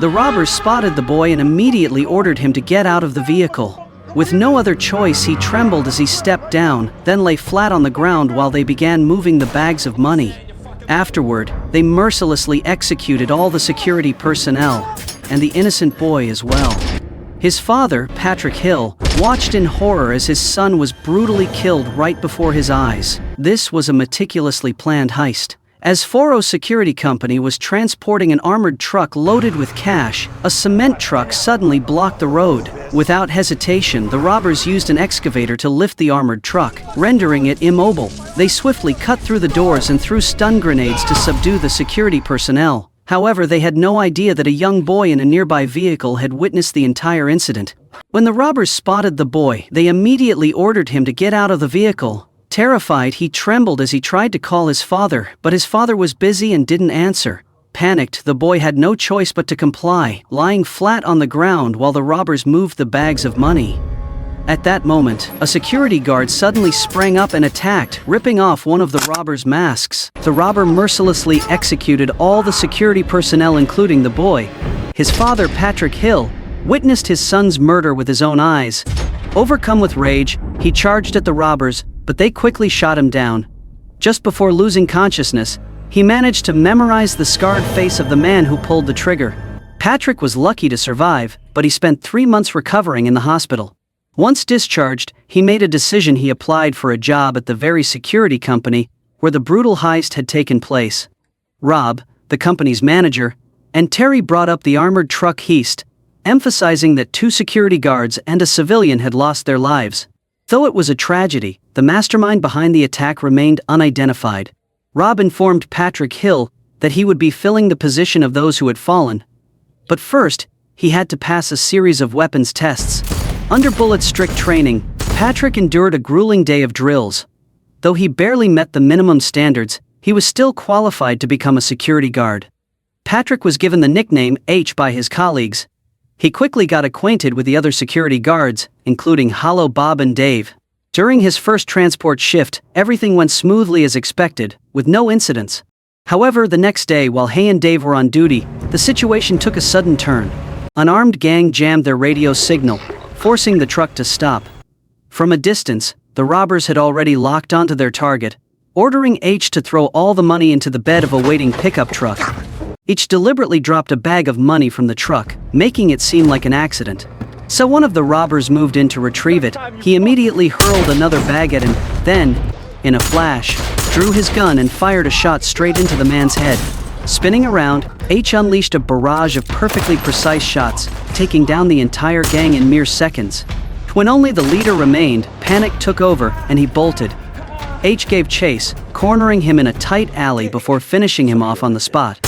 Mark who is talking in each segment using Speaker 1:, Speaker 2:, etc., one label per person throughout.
Speaker 1: The robbers spotted the boy and immediately ordered him to get out of the vehicle. With no other choice, he trembled as he stepped down, then lay flat on the ground while they began moving the bags of money. Afterward, they mercilessly executed all the security personnel, and the innocent boy as well. His father, Patrick Hill, watched in horror as his son was brutally killed right before his eyes. This was a meticulously planned heist. As Fortico Security Company was transporting an armored truck loaded with cash, a cement truck suddenly blocked the road. Without hesitation, the robbers used an excavator to lift the armored truck, rendering it immobile. They swiftly cut through the doors and threw stun grenades to subdue the security personnel. However, they had no idea that a young boy in a nearby vehicle had witnessed the entire incident. When the robbers spotted the boy, they immediately ordered him to get out of the vehicle. Terrified, he trembled as he tried to call his father, but his father was busy and didn't answer. Panicked, the boy had no choice but to comply, lying flat on the ground while the robbers moved the bags of money. At that moment, a security guard suddenly sprang up and attacked, ripping off one of the robbers' masks. The robber mercilessly executed all the security personnel, including the boy. His father, Patrick Hill, witnessed his son's murder with his own eyes. Overcome with rage, he charged at the robbers, but they quickly shot him down. Just before losing consciousness, he managed to memorize the scarred face of the man who pulled the trigger. Patrick was lucky to survive, but he spent 3 months recovering in the hospital. Once discharged, he made a decision. He applied for a job at the very security company where the brutal heist had taken place. Rob, the company's manager, and Terry brought up the armored truck heist, emphasizing that 2 security guards and a civilian had lost their lives. Though it was a tragedy, the mastermind behind the attack remained unidentified. Rob informed Patrick Hill that he would be filling the position of those who had fallen. But first, he had to pass a series of weapons tests. Under bullet-strict training, Patrick endured a grueling day of drills. Though he barely met the minimum standards, he was still qualified to become a security guard. Patrick was given the nickname H by his colleagues. He quickly got acquainted with the other security guards, including Hollow Bob and Dave. During his first transport shift, everything went smoothly as expected, with no incidents. However, the next day, while Hay and Dave were on duty, the situation took a sudden turn. An armed gang jammed their radio signal, forcing the truck to stop. From a distance, the robbers had already locked onto their target, ordering H to throw all the money into the bed of a waiting pickup truck. H deliberately dropped a bag of money from the truck, making it seem like an accident. So one of the robbers moved in to retrieve it. He immediately hurled another bag at him, then, in a flash, drew his gun and fired a shot straight into the man's head. Spinning around, H unleashed a barrage of perfectly precise shots, taking down the entire gang in mere seconds. When only the leader remained, panic took over and he bolted. H gave chase, cornering him in a tight alley before finishing him off on the spot.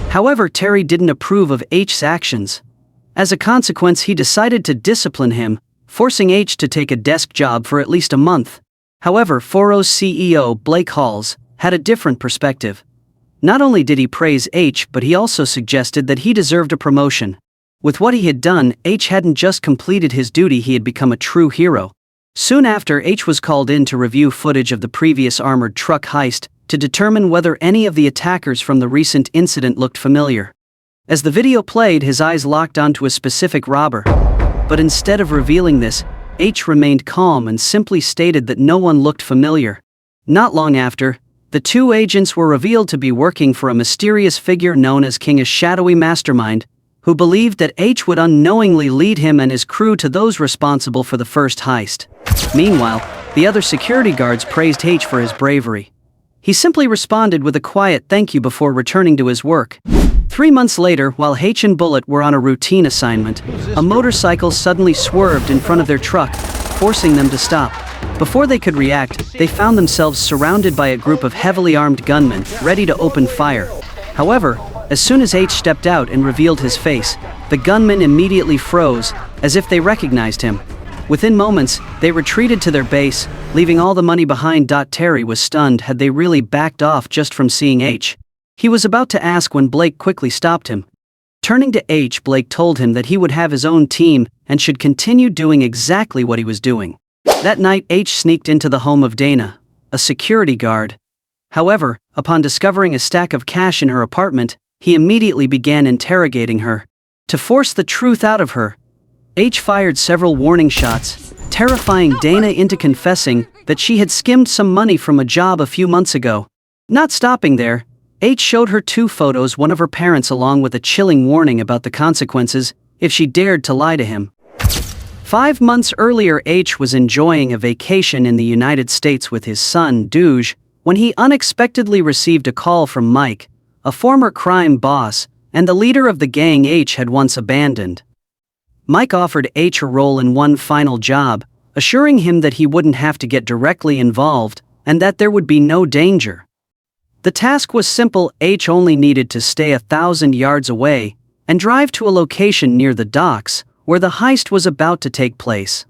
Speaker 1: However, Terry didn't approve of H's actions. As a consequence, he decided to discipline him, forcing H to take a desk job for at least a month. However, Fortico's CEO, Blake Halls, had a different perspective. Not only did he praise H, but he also suggested that he deserved a promotion. With what he had done, H hadn't just completed his duty, he had become a true hero. Soon after, H was called in to review footage of the previous armored truck heist to determine whether any of the attackers from the recent incident looked familiar. As the video played, his eyes locked onto a specific robber. But instead of revealing this, H remained calm and simply stated that no one looked familiar. Not long after, the 2 agents were revealed to be working for a mysterious figure known as King, a shadowy mastermind, who believed that H would unknowingly lead him and his crew to those responsible for the first heist. Meanwhile, the other security guards praised H for his bravery. He simply responded with a quiet thank you before returning to his work. 3 months later, while H and Bullet were on a routine assignment, a motorcycle suddenly swerved in front of their truck, forcing them to stop. Before they could react, they found themselves surrounded by a group of heavily armed gunmen, ready to open fire. However, as soon as H stepped out and revealed his face, the gunmen immediately froze, as if they recognized him. Within moments, they retreated to their base, leaving all the money behind. Terry was stunned. Had they really backed off just from seeing H? He was about to ask when Blake quickly stopped him. Turning to H, Blake told him that he would have his own team and should continue doing exactly what he was doing. That night, H sneaked into the home of Dana, a security guard. However, upon discovering a stack of cash in her apartment, he immediately began interrogating her. To force the truth out of her, H fired several warning shots, terrifying Dana into confessing that she had skimmed some money from a job a few months ago. Not stopping there, H showed her 2 photos, one of her parents along with a chilling warning about the consequences if she dared to lie to him. 5 months earlier, H was enjoying a vacation in the United States with his son, Duge, when he unexpectedly received a call from Mike, a former crime boss and the leader of the gang H had once abandoned. Mike offered H a role in one final job, assuring him that he wouldn't have to get directly involved and that there would be no danger. The task was simple. H only needed to stay 1,000 yards away and drive to a location near the docks where the heist was about to take place.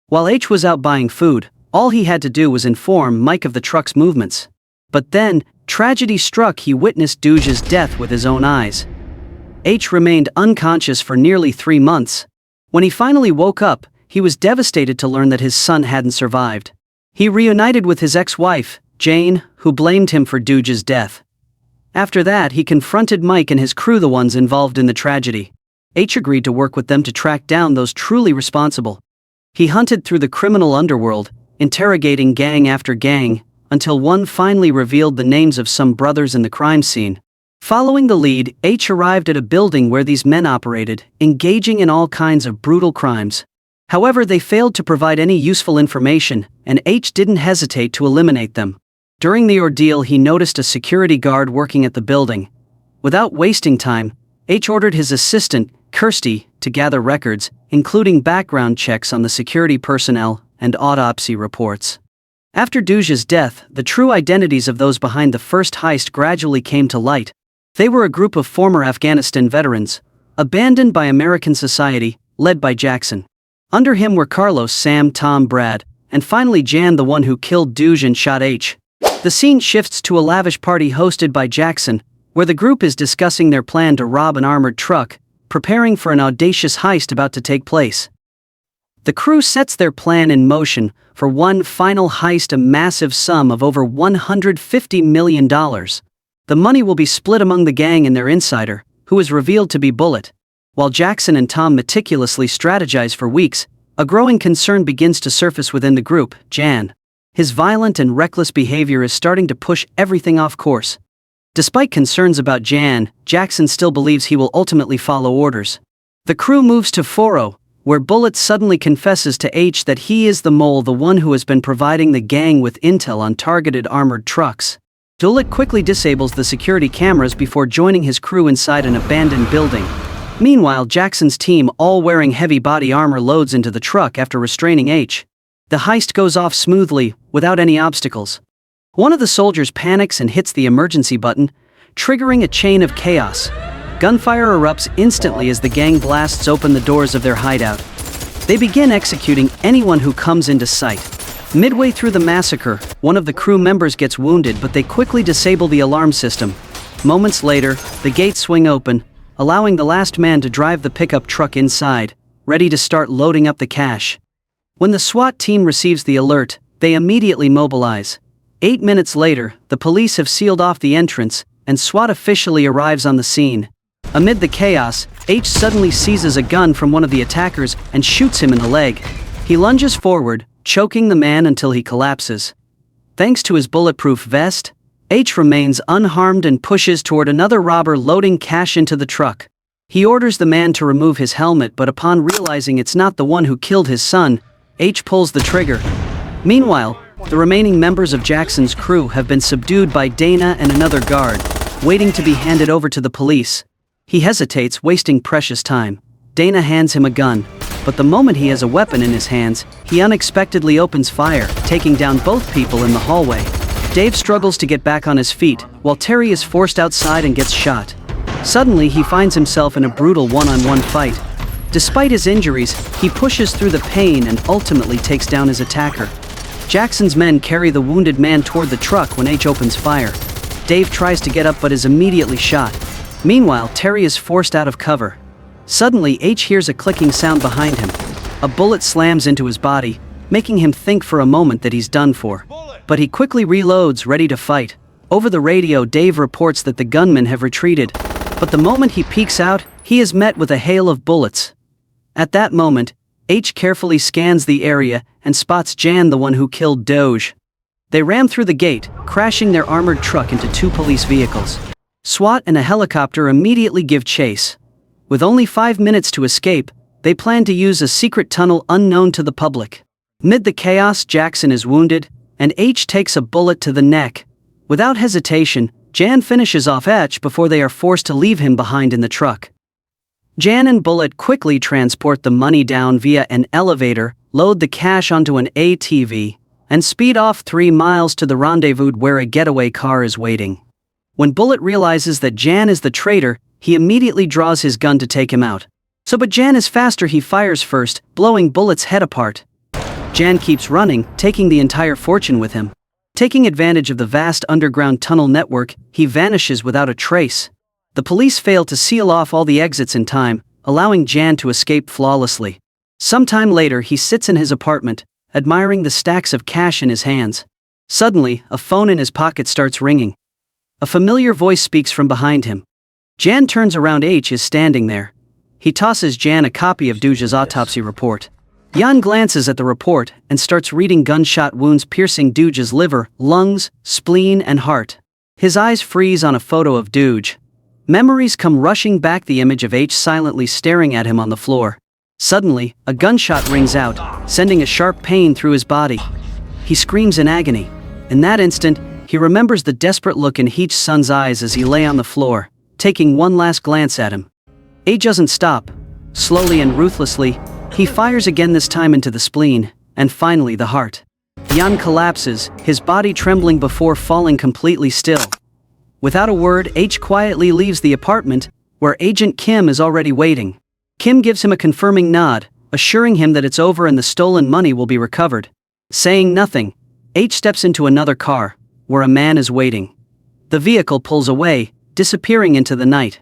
Speaker 1: While H was out buying food, all he had to do was inform Mike of the truck's movements. But then, tragedy struck. He witnessed Duge's death with his own eyes. H remained unconscious for nearly 3 months. When he finally woke up, he was devastated to learn that his son hadn't survived. He reunited with his ex-wife, Jane, who blamed him for Duge's death. After that, he confronted Mike and his crew, the ones involved in the tragedy. H agreed to work with them to track down those truly responsible. He hunted through the criminal underworld, interrogating gang after gang, until one finally revealed the names of some brothers in the crime scene. Following the lead, H arrived at a building where these men operated, engaging in all kinds of brutal crimes. However, they failed to provide any useful information, and H didn't hesitate to eliminate them. During the ordeal, he noticed a security guard working at the building. Without wasting time, H ordered his assistant, Kirsty, to gather records, including background checks on the security personnel and autopsy reports. After Duge's death, the true identities of those behind the first heist gradually came to light. They were a group of former Afghanistan veterans, abandoned by American society, led by Jackson. Under him were Carlos, Sam, Tom, Brad, and finally Jan, the one who killed Duge and shot H. The scene shifts to a lavish party hosted by Jackson, where the group is discussing their plan to rob an armored truck, preparing for an audacious heist about to take place. The crew sets their plan in motion for one final heist, a massive sum of over $150 million. The money will be split among the gang and their insider, who is revealed to be Bullet. While Jackson and Tom meticulously strategize for weeks, a growing concern begins to surface within the group: Jan. His violent and reckless behavior is starting to push everything off course. Despite concerns about Jan, Jackson still believes he will ultimately follow orders. The crew moves to Foro, where Bullet suddenly confesses to H that he is the mole, the one who has been providing the gang with intel on targeted armored trucks. Bullet quickly disables the security cameras before joining his crew inside an abandoned building. Meanwhile, Jackson's team, all wearing heavy body armor, loads into the truck after restraining H. The heist goes off smoothly, without any obstacles. One of the soldiers panics and hits the emergency button, triggering a chain of chaos. Gunfire erupts instantly as the gang blasts open the doors of their hideout. They begin executing anyone who comes into sight. Midway through the massacre, one of the crew members gets wounded, but they quickly disable the alarm system. Moments later, the gates swing open, allowing the last man to drive the pickup truck inside, ready to start loading up the cash. When the SWAT team receives the alert, they immediately mobilize. 8 minutes later, the police have sealed off the entrance, and SWAT officially arrives on the scene. Amid the chaos, H suddenly seizes a gun from one of the attackers and shoots him in the leg. He lunges forward, choking the man until he collapses. Thanks to his bulletproof vest, H remains unharmed and pushes toward another robber loading cash into the truck. He orders the man to remove his helmet, but upon realizing it's not the one who killed his son, H pulls the trigger. Meanwhile, the remaining members of Jackson's crew have been subdued by Dana and another guard, waiting to be handed over to the police. He hesitates, wasting precious time. Dana hands him a gun, but the moment he has a weapon in his hands, he unexpectedly opens fire, taking down both people in the hallway. Dave struggles to get back on his feet, while Terry is forced outside and gets shot. Suddenly, he finds himself in a brutal one-on-one fight. Despite his injuries, he pushes through the pain and ultimately takes down his attacker. Jackson's men carry the wounded man toward the truck when H opens fire. Dave tries to get up but is immediately shot. Meanwhile, Terry is forced out of cover. Suddenly, H hears a clicking sound behind him. A bullet slams into his body, making him think for a moment that he's done for. But he quickly reloads, ready to fight. Over the radio, Dave reports that the gunmen have retreated. But the moment he peeks out, he is met with a hail of bullets. At that moment, H carefully scans the area and spots Jan, the one who killed Doge. They ram through the gate, crashing their armored truck into 2 police vehicles. SWAT and a helicopter immediately give chase. With only 5 minutes to escape, they plan to use a secret tunnel unknown to the public. Mid the chaos, Jackson is wounded, and H takes a bullet to the neck. Without hesitation, Jan finishes off H before they are forced to leave him behind in the truck. Jan and Bullet quickly transport the money down via an elevator, load the cash onto an ATV, and speed off 3 miles to the rendezvous where a getaway car is waiting. When Bullet realizes that Jan is the traitor, he immediately draws his gun to take him out. But Jan is faster, he fires first, blowing Bullet's head apart. Jan keeps running, taking the entire fortune with him. Taking advantage of the vast underground tunnel network, he vanishes without a trace. The police fail to seal off all the exits in time, allowing Jan to escape flawlessly. Sometime later, he sits in his apartment, admiring the stacks of cash in his hands. Suddenly, a phone in his pocket starts ringing. A familiar voice speaks from behind him. Jan turns around. H is standing there. He tosses Jan a copy of Doge's autopsy report. Jan glances at the report and starts reading. Gunshot wounds piercing Doge's liver, lungs, spleen, and heart. His eyes freeze on a photo of Doge. Memories come rushing back, the image of H silently staring at him on the floor. Suddenly, a gunshot rings out, sending a sharp pain through his body. He screams in agony. In that instant, he remembers the desperate look in H's son's eyes as he lay on the floor, taking one last glance at him. H doesn't stop. Slowly and ruthlessly, he fires again, this time into the spleen, and finally the heart. Jan collapses, his body trembling before falling completely still. Without a word, H quietly leaves the apartment, where Agent Kim is already waiting. Kim gives him a confirming nod, assuring him that it's over and the stolen money will be recovered. Saying nothing, H steps into another car, where a man is waiting. The vehicle pulls away, disappearing into the night.